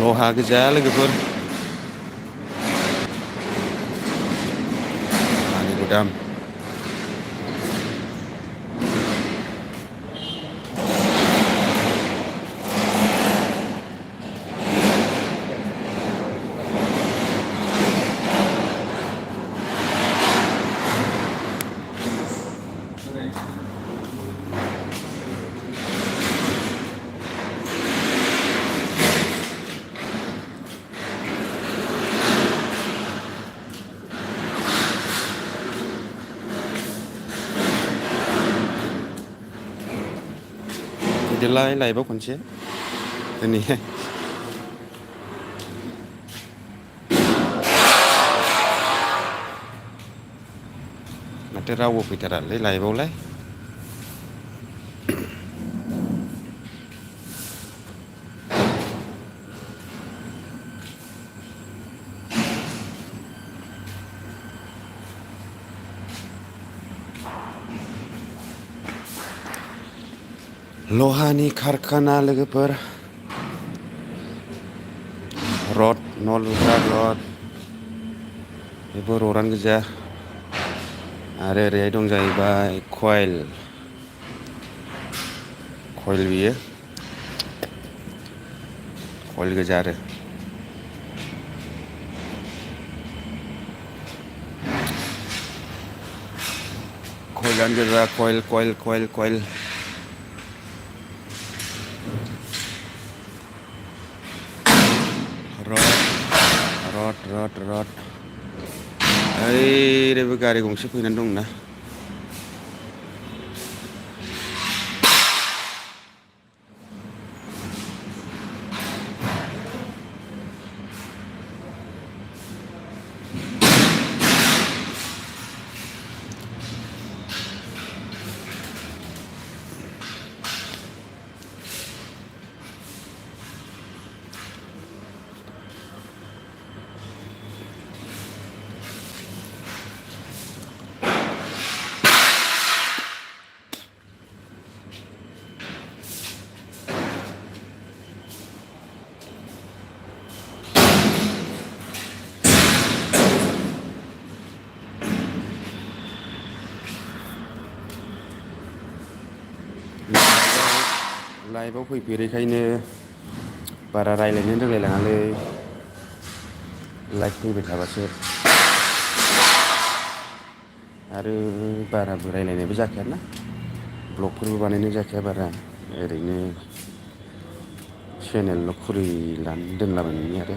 लहा गोजा लोगोफोर आंनि गुदाम फैदोलाय लाइभआव खनसे दिनै माथो रावबो फैथारालै लाइभआवलाय लहानि कारखाना लोगोफोर रड न' लुग्रा रड बेबो रडानो गोजा आरो ओरैहाय दं जाहैबाय कइल बियो कइल गोजा आरो कइलानो गोजा कइल रड ओरैबो गारि गंसे फैनानै दंना लाइभआव फैफेरैखायनो बारा रायज्लायनो रोंलायलाङालै लाइभ फैबाय थाबासो आरो बाराबो रायज्लायनायबो जाखायाना ब्लगफोरबो बानायनाय जाखाया बारा ओरैनो चेनेलल' खुलिनानै दोनलाबायनायनि आरो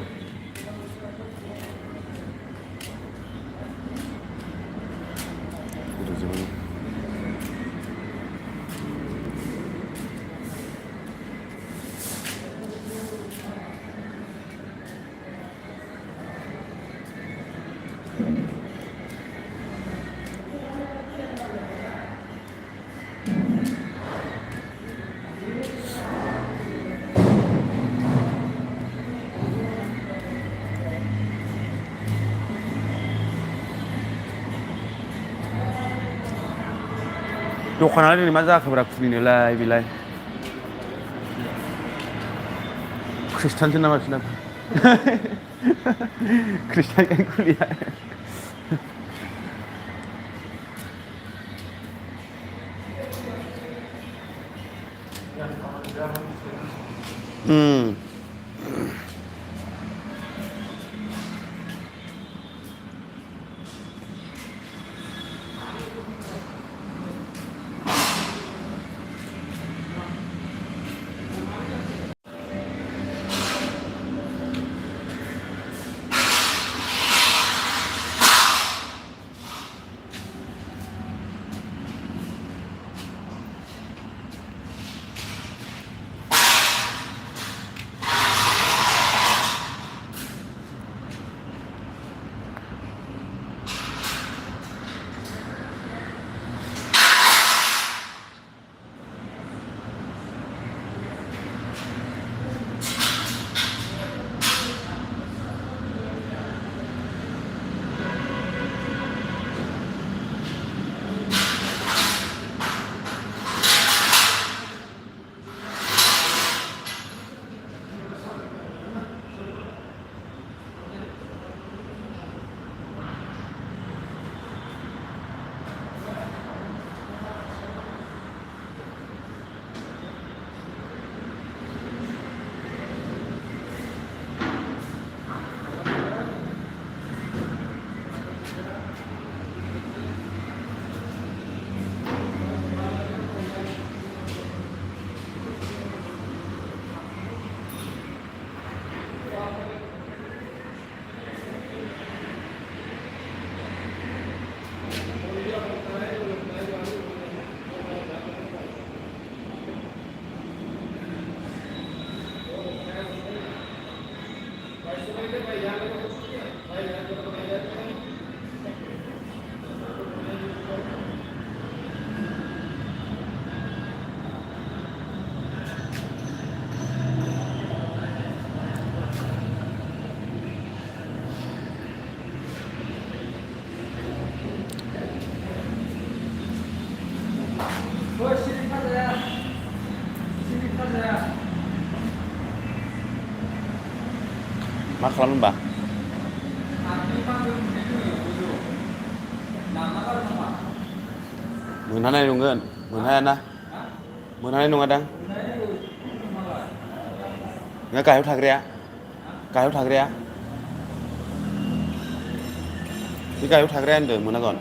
दखाना दिनै मा जाखोब्रा खुलिनोलाय बेलाय खृष्टानसो नामा बिसोरना खृष्टानखायनो खुलिया खालाम होनबा मोनहानाय नंगोन मोनहायाना मोनहानाय नङा दां नोंहा गाहायाव थाग्राया बे गाहायाव थाग्राया होनदों मोनागोन